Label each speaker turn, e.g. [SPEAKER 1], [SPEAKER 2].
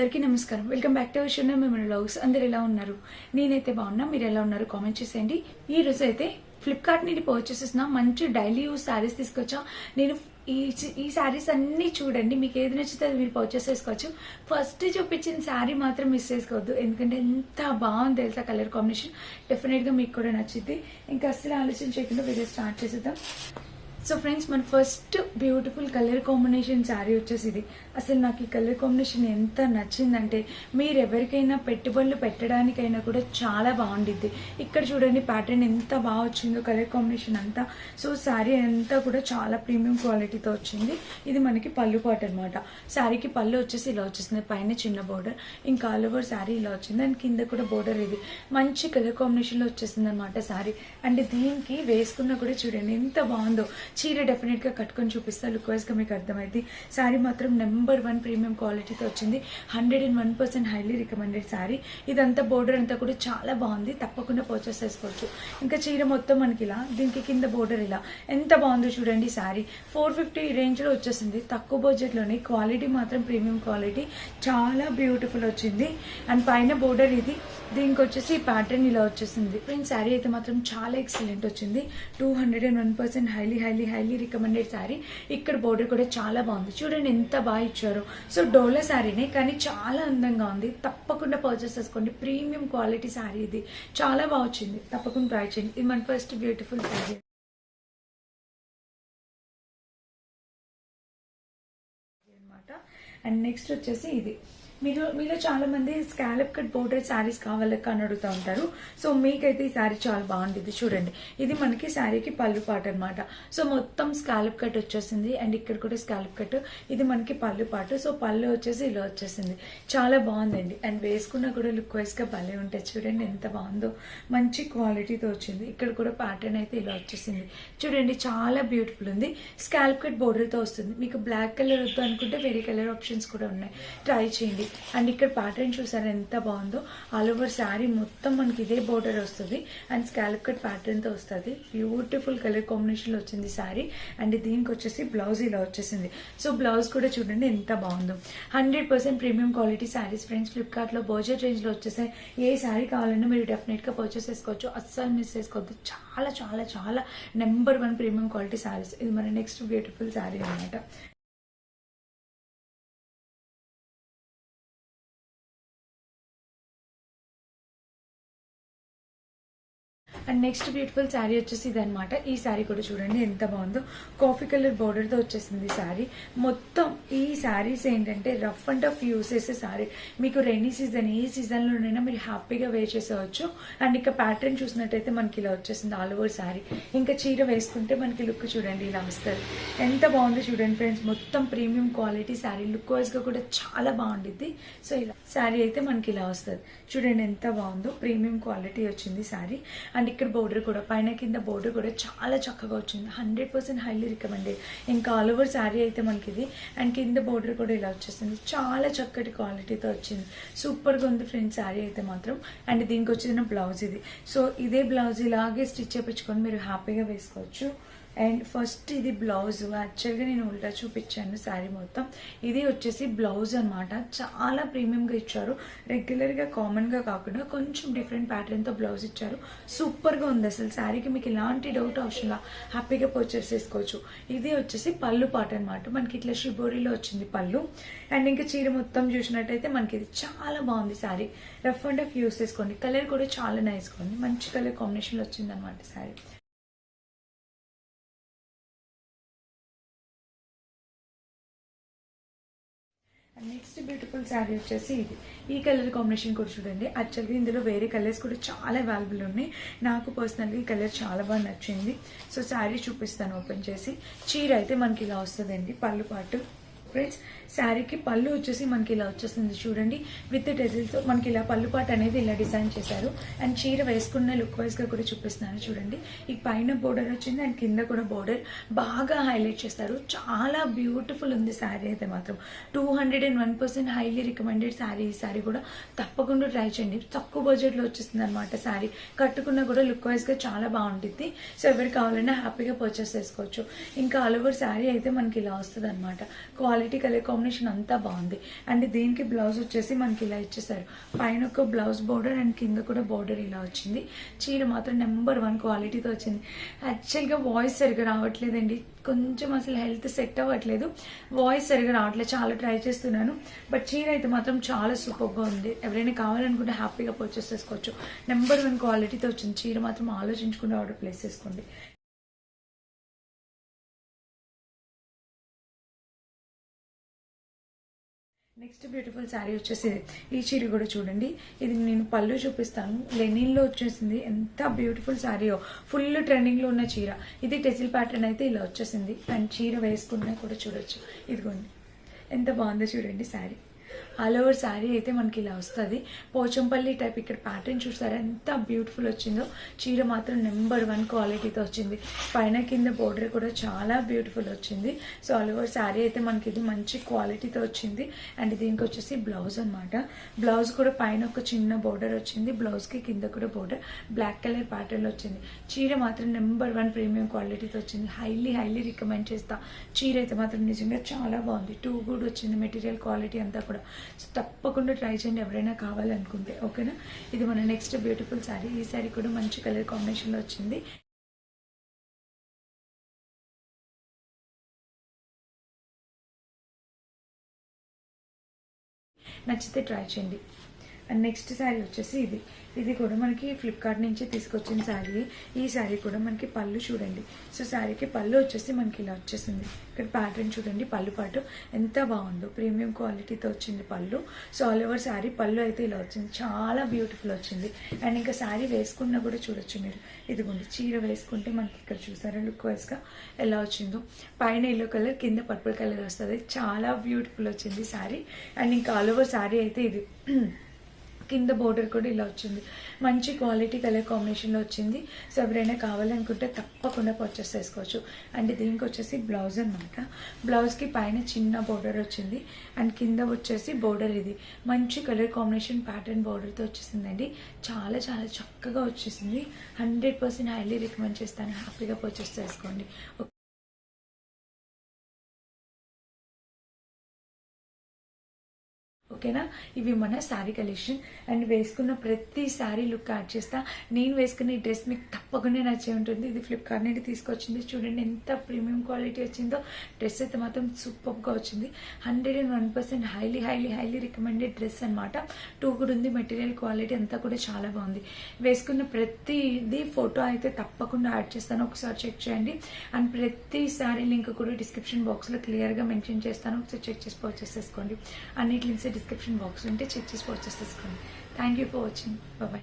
[SPEAKER 1] అందరికీ నమస్కారం. Welcome back to our channel memory vlogs. అందరు ఎలా ఉన్నారు? నేనైతే బాగున్నా. మీరు ఎలా ఉన్నారు? కామెంట్ చేసేయండి. ఈ రోజు అయితే ఫ్లిప్కార్ట్ నుండి పర్చేస్ చేసిన మంచి డైలీ యూజ్ శారీస్ తీసుకొచ్చా. నేను ఈ శారీస్ అన్ని చూడండి, మీకు ఏది నచ్చితే అది మీరు పర్చేస్ చేసుకోవచ్చు. ఫస్ట్ చూపించిన శారీ మాత్రం మిస్ చేసుకోవద్దు, ఎందుకంటే ఎంత బాగుంది తెలుసా కలర్ కాంబినేషన్. డెఫినెట్ గా మీకు కూడా నచ్చింది. ఇంకా అస్సలు ఆలోచన చేయకుండా వీడియో స్టార్ట్ చేసేద్దాం. సో ఫ్రెండ్స్, మన first beautiful colour combination sari వచ్చేసి ఇది. అసలు నాకు ఈ కలర్ కాంబినేషన్ ఎంత నచ్చిందంటే, మీరు ఎవరికైనా పెట్టుబడులు పెట్టడానికైనా కూడా చాలా బాగుండిద్ది. ఇక్కడ చూడండి ప్యాటర్న్ ఎంత బాగా వచ్చిందో, కలర్ కాంబినేషన్ అంతా. సో శారీ అంతా కూడా చాలా ప్రీమియం క్వాలిటీతో వచ్చింది. ఇది మనకి పళ్ళు పాట్ అనమాట. శారీకి పళ్ళు వచ్చేసి ఇలా వచ్చేసింది, పైన చిన్న బోర్డర్, ఇంకా ఆల్ ఓవర్ శారీ ఇలా వచ్చింది, అండ్ కింద కూడా బోర్డర్ ఇది మంచి కలర్ కాంబినేషన్ లో వచ్చేసింది అనమాట శారీ. అండ్ దీనికి వేసుకున్నా కూడా చూడండి ఎంత బాగుందో. చీర డెఫినెట్ గా కట్టుకొని చూపిస్తా, లుక్ వైజ్ గా మీకు అర్థమైంది. శారీ మాత్రం నెంబర్ 1 ప్రీమియం క్వాలిటీతో వచ్చింది. 101% హైలీ రికమెండెడ్ శారీ. ఇదంతా బోర్డర్ అంతా కూడా చాలా బాగుంది, తప్పకుండా పర్చేస్ చేసుకోవచ్చు. ఇంకా చీర మొత్తం మనకి ఇలా, దీనికి కింద బోర్డర్ ఇలా ఎంత బాగుందో చూడండి. శారీ 450 రేంజ్ లో వచ్చేసింది, తక్కువ బడ్జెట్ లోనే. క్వాలిటీ మాత్రం ప్రీమియం క్వాలిటీ, చాలా బ్యూటిఫుల్ వచ్చింది. అండ్ పైన బోర్డర్ ఇది, దీనికి వచ్చేసి ప్యాటర్న్ ఇలా వచ్చేసింది. ఫ్రెండ్స్, శారీ అయితే మాత్రం చాలా ఎక్సలెంట్ వచ్చింది. 201% హైలీ రికమెండెడ్ శారీ. ఇక్కడ బోర్డర్ కూడా చాలా బాగుంది, చూడండి ఎంత బాగా ఇచ్చారు. సో డోలా శారీనే, కానీ చాలా అందంగా ఉంది. తప్పకుండా పర్చేస్ చేసుకోండి, ప్రీమియం క్వాలిటీ శారీ ఇది. చాలా బాగా వచ్చింది, తప్పకుండా ట్రై చేయండి. ఇది మన ఫస్ట్ బ్యూటిఫుల్ శారీ అనమాట. అండ్ నెక్స్ట్ వచ్చేసి ఇది, మీలో చాలా మంది స్కాలప్ కట్ బోర్డర్ శారీస్ కావాలక్క అని అడుగుతూ ఉంటారు. సో మీకైతే ఈ శారీ చాలా బాగుంటుంది. చూడండి, ఇది మనకి శారీకి పళ్ళు పాట అనమాట. సో మొత్తం స్కాలప్ కట్ వచ్చేసింది, అండ్ ఇక్కడ కూడా స్కాలప్ కట్. ఇది మనకి పళ్ళు పాటు. సో పళ్ళు వచ్చేసి ఇలా వచ్చేసింది, చాలా బాగుందండి. అండ్ వేసుకున్నా కూడా లుక్ వైజ్ గా భలే ఉంటాయి. చూడండి ఎంత బాగుందో, మంచి క్వాలిటీతో వచ్చింది. ఇక్కడ కూడా ప్యాటర్న్ అయితే ఇలా వచ్చేసింది, చూడండి చాలా బ్యూటిఫుల్ ఉంది. స్కాలప్ కట్ బోర్డర్ తో వస్తుంది. మీకు బ్లాక్ కలర్ వద్దు అనుకుంటే వేరే కలర్ ఆప్షన్స్ కూడా ఉన్నాయి, ట్రై చేయండి. అండ్ ఇక్కడ ప్యాటర్న్ చూసారు ఎంత బాగుందో. ఆల్ ఓవర్ శారీ మొత్తం మనకి ఇదే బోర్డర్ వస్తుంది, అండ్ స్కాలప్ కట్ ప్యాటర్న్ తో వస్తుంది. బ్యూటిఫుల్ కలర్ కాంబినేషన్ లో వచ్చింది శారీ. అండ్ దీనికి వచ్చేసి బ్లౌజ్ ఇలా వచ్చేసింది. సో బ్లౌజ్ కూడా చూడండి ఎంత బాగుందో. 100% premium quality saris friends. Flipkart లో బడ్జెట్ రేంజ్ లో వచ్చేసాయి. ఏ శారీ కావాలన్నా మీరు డెఫినెట్ గా పర్చేస్ చేసుకోవచ్చు, అస్సలు మిస్ చేసుకోవద్దు. చాలా చాలా చాలా నెంబర్ 1 ప్రీమియం క్వాలిటీ శారీస్. ఇది మన నెక్స్ట్ బ్యూటిఫుల్ శారీ అనమాట. అండ్ నెక్స్ట్ బ్యూటిఫుల్ శారీ వచ్చేసి ఇది అనమాట. ఈ శారీ కూడా చూడండి ఎంత బాగుందో. కాఫీ కలర్ బోర్డర్ తో వచ్చేసింది శారీ మొత్తం. ఈ శారీస్ ఏంటంటే రఫ్ అండ్ టఫ్ యూస్ చేసే శారీ. మీకు రైనీ సీజన్, ఏ సీజన్ లోనైనా మీరు హ్యాపీగా వేర్ చేసేవచ్చు. అండ్ ఇక ప్యాటర్న్ చూసినట్టయితే మనకి ఇలా వచ్చేసింది ఆల్ ఓవర్ శారీ. ఇంకా చీర వేసుకుంటే మనకి లుక్ చూడండి ఇలా వస్తుంది, ఎంత బాగుందో చూడండి ఫ్రెండ్స్. మొత్తం premium quality sari, look wise గా కూడా చాలా బాగుండిద్ది. సో ఇలా శారీ అయితే మనకి ఇలా వస్తుంది, చూడండి ఎంత బాగుందో. ప్రీమియం క్వాలిటీ వచ్చింది శారీ. అండ్ ఇక్కడ బోర్డర్ కూడా, పైన కింద బోర్డర్ కూడా చాలా చక్కగా వచ్చింది. 100% హైలీ రికమెండెడ్. ఇంకా ఆల్ ఓవర్ శారీ అయితే మనకి ఇది, అండ్ కింద బోర్డర్ కూడా ఇలా వచ్చేసింది. చాలా చక్కటి క్వాలిటీతో వచ్చింది, సూపర్ గా ఉంది ఫ్రెండ్స్ శారీ అయితే మాత్రం. అండ్ దీనికి వచ్చిన బ్లౌజ్ ఇది. సో ఇదే బ్లౌజ్ ఇలాగే స్టిచ్ చేయించుకొని మీరు హ్యాపీగా వేసుకోవచ్చు. అండ్ ఫస్ట్ ఇది బ్లౌజ్. యాక్చువల్గా నేను ఉల్టా చూపించాను శారీ మొత్తం. ఇది వచ్చేసి బ్లౌజ్ అనమాట. చాలా ప్రీమియంగా ఇచ్చారు, రెగ్యులర్గా కామన్గా కాకుండా కొంచెం డిఫరెంట్ ప్యాటర్న్తో బ్లౌజ్ ఇచ్చారు. సూపర్గా ఉంది అసలు. శారీకి మీకు ఎలాంటి డౌట్ అవసరంలా హ్యాపీగా పర్చేస్ చేసుకోవచ్చు. ఇది వచ్చేసి పళ్ళు పాట అనమాట. మనకి ఇట్లా షిబోరీలో వచ్చింది పళ్ళు. అండ్ ఇంకా చీర మొత్తం చూసినట్టయితే మనకి ఇది చాలా బాగుంది sari. Rough and tough use చేసుకోండి. కలర్ కూడా చాలా నైస్గా ఉంది, మంచి కలర్ కాంబినేషన్లో వచ్చింది అనమాట శారీ. నెక్స్ట్ బ్యూటిఫుల్ శారీ వచ్చేసి ఇది. ఈ కలర్ కాంబినేషన్ కూడా చూడండి. యాక్చువల్గా ఇందులో వేరే కలర్స్ కూడా చాలా అవైలబుల్ ఉన్నాయి. నాకు పర్సనల్గా ఈ కలర్ చాలా బాగా నచ్చింది. సో శారీ చూపిస్తాను ఓపెన్ చేసి. చీర అయితే మనకి ఇలా వస్తుందండి, పళ్ళు పాటు. ఫ్రెండ్స్, శారీకి పళ్ళు వచ్చేసి మనకి ఇలా వచ్చేసింది చూడండి, విత్ టెజిల్తో మనకి ఇలా పళ్ళు పాట అనేది ఇలా డిజైన్ చేశారు. అండ్ చీర వేసుకున్న లుక్ వైజ్ గా కూడా చూపిస్తున్నాను చూడండి. ఈ పైన బోర్డర్ వచ్చింది, అండ్ కింద కూడా బోర్డర్ బాగా హైలైట్ చేస్తారు. చాలా బ్యూటిఫుల్ ఉంది శారీ అయితే మాత్రం. 201% హైలీ రికమెండెడ్ శారీ. ఈ శారీ కూడా తప్పకుండా ట్రై చేయండి, తక్కువ బడ్జెట్ లో వచ్చేస్తుంది అనమాట శారీ. కట్టుకున్నా కూడా లుక్ వైజ్ గా చాలా బాగుంటుంది. సో ఎవరు కావాలన్నా హ్యాపీగా పర్చేస్ చేసుకోవచ్చు. ఇంకా ఆల్ ఓవర్ శారీ అయితే మనకి ఇలా వస్తుంది అనమాట. క్వాలిటీ క్వాలిటీ కలర్ కాంబినేషన్ అంతా బాగుంది. అండ్ దీనికి బ్లౌజ్ వచ్చేసి మనకి ఇలా ఇచ్చేసారు. పైన ఒక బ్లౌజ్ బోర్డర్ అండ్ కింద కూడా బోర్డర్ ఇలా వచ్చింది. చీర మాత్రం నెంబర్ 1 క్వాలిటీతో వచ్చింది. యాక్చువల్గా వాయిస్ సరిగ్గా రావట్లేదండి, కొంచెం అసలు హెల్త్ సెట్ అవ్వట్లేదు, వాయిస్ సరిగా రావట్లేదు, చాలా ట్రై చేస్తున్నాను. బట్ చీర అయితే మాత్రం చాలా సూపర్గా ఉంది. ఎవరైనా కావాలనుకుంటే హ్యాపీగా పర్చేస్ చేసుకోవచ్చు. నెంబర్ 1 క్వాలిటీతో వచ్చింది. చీర మాత్రం ఆలోచించుకుంటే ఆర్డర్ ప్లేస్ చేసుకోండి. నెక్స్ట్ బ్యూటిఫుల్ శారీ వచ్చేసి ఈ చీర కూడా చూడండి. ఇది నేను పళ్ళు చూపిస్తాను. లెనిన్లో వచ్చేసింది. ఎంత బ్యూటిఫుల్ శారీయో, ఫుల్ ట్రెండింగ్లో ఉన్న చీర. ఇది టెజిల్ ప్యాటర్న్ అయితే ఇలా వచ్చేసింది. అండ్ చీర వేసుకున్నా కూడా చూడొచ్చు. ఇదిగోండి ఎంత బాగుందో చూడండి శారీ. ఆల్ ఓవర్ శారీ అయితే మనకి ఇలా వస్తుంది. పోచంపల్లి టైప్ ఇక్కడ ప్యాటర్న్ చూస్తారా ఎంత బ్యూటిఫుల్ వచ్చిందో. చీర మాత్రం నెంబర్ 1 క్వాలిటీతో వచ్చింది. పైన కింద బోర్డర్ కూడా చాలా బ్యూటిఫుల్ వచ్చింది. సో ఆల్ ఓవర్ శారీ అయితే మనకి ఇది మంచి క్వాలిటీతో వచ్చింది. అండ్ దీనికి వచ్చేసి బ్లౌజ్ అనమాట. బ్లౌజ్ కూడా పైన ఒక చిన్న బోర్డర్ వచ్చింది. బ్లౌజ్కి కింద కూడా బోర్డర్ బ్లాక్ కలర్ ప్యాటర్న్లో వచ్చింది. చీర మాత్రం నెంబర్ 1 ప్రీమియం క్వాలిటీతో వచ్చింది. హైలీ రికమెండ్ చేస్తా. చీర అయితే మాత్రం నిజంగా చాలా బాగుంది. టూ గుడ్ వచ్చింది మెటీరియల్ క్వాలిటీ అంతా కూడా. సో తప్పకుండా ట్రై చేయండి ఎవరైనా కావాలనుకుంటే, ఓకేనా. ఇది మన నెక్స్ట్ బ్యూటిఫుల్ శారీ. ఈ శారీ కూడా మంచి కలర్ కాంబినేషన్లో వచ్చింది. నచ్చితే ట్రై చేయండి. అండ్ నెక్స్ట్ శారీ వచ్చేసి ఇది కూడా మనకి ఫ్లిప్కార్ట్ నుంచి తీసుకొచ్చిన శారీ. ఈ శారీ కూడా మనకి పళ్ళు చూడండి. సో శారీకి పళ్ళు వచ్చేసి మనకి ఇలా వచ్చేసింది. ఇక్కడ ప్యాటర్న్ చూడండి, పళ్ళు పాటు ఎంత బాగుందో, ప్రీమియం క్వాలిటీతో వచ్చింది పళ్ళు. సో ఆల్ ఓవర్ శారీ పళ్ళు అయితే ఇలా వచ్చింది. చాలా బ్యూటిఫుల్ వచ్చింది. అండ్ ఇంకా శారీ వేసుకున్నా కూడా చూడొచ్చు మీరు. ఇదిగోండి చీర వేసుకుంటే మనకి ఇక్కడ చూసారా లుక్ వైజ్గా ఎలా వచ్చిందో. పైన ఎల్లో కలర్, కింద పర్పుల్ కలర్ వస్తుంది. చాలా బ్యూటిఫుల్ వచ్చింది శారీ. అండ్ ఇంకా ఆల్ ఓవర్ శారీ అయితే ఇది కింద బోర్డర్ కూడా ఇలా వచ్చింది. మంచి క్వాలిటీ కలర్ కాంబినేషన్లో వచ్చింది. సో ఎవరైనా కావాలనుకుంటే తప్పకుండా పర్చేస్ చేసుకోవచ్చు. అండ్ దీనికి వచ్చేసి బ్లౌజ్ అనమాట. బ్లౌజ్కి పైన చిన్న బోర్డర్ వచ్చింది. అండ్ కింద వచ్చేసి బోర్డర్ ఇది మంచి కలర్ కాంబినేషన్ ప్యాటర్న్ బోర్డర్తో వచ్చేసిందండి. చాలా చక్కగా వచ్చేసింది. 100% హైలీ రికమెండ్ చేస్తాను. హ్యాపీగా పర్చేస్ చేసుకోండి. ఓకేనా. ఇవి మన శారీ కలెక్షన్. అండ్ వేసుకున్న ప్రతి శారీ లుక్ యాడ్ చేస్తా. నేను వేసుకున్న ఈ డ్రెస్ మీకు తప్పకుండా నచ్చే ఉంటుంది. ఇది ఫ్లిప్కార్ట్ నుండి తీసుకొచ్చింది. చూడండి ఎంత ప్రీమియం క్వాలిటీ వచ్చిందో. డ్రెస్ అయితే మాత్రం సూపర్గా వచ్చింది. 101% హైలీ రికమెండెడ్ డ్రెస్ అనమాట. టూ కూడా ఉంది. మెటీరియల్ క్వాలిటీ అంతా కూడా చాలా బాగుంది. వేసుకున్న ప్రతిది ఫోటో అయితే తప్పకుండా యాడ్ చేస్తాను, ఒకసారి చెక్ చేయండి. అండ్ ప్రతి శారీ లింక్ కూడా డిస్క్రిప్షన్ బాక్స్లో క్లియర్గా మెన్షన్ చేస్తాను, ఒకసారి చెక్ చేసి పర్చేస్ చేసుకోండి. అన్నిటి లింక్స్ డిస్క్రిప్షన్ బాక్స్ ఉంటే చెక్ చేసి పర్చేస్ చేసుకోండి. Thank you for watching. Bye.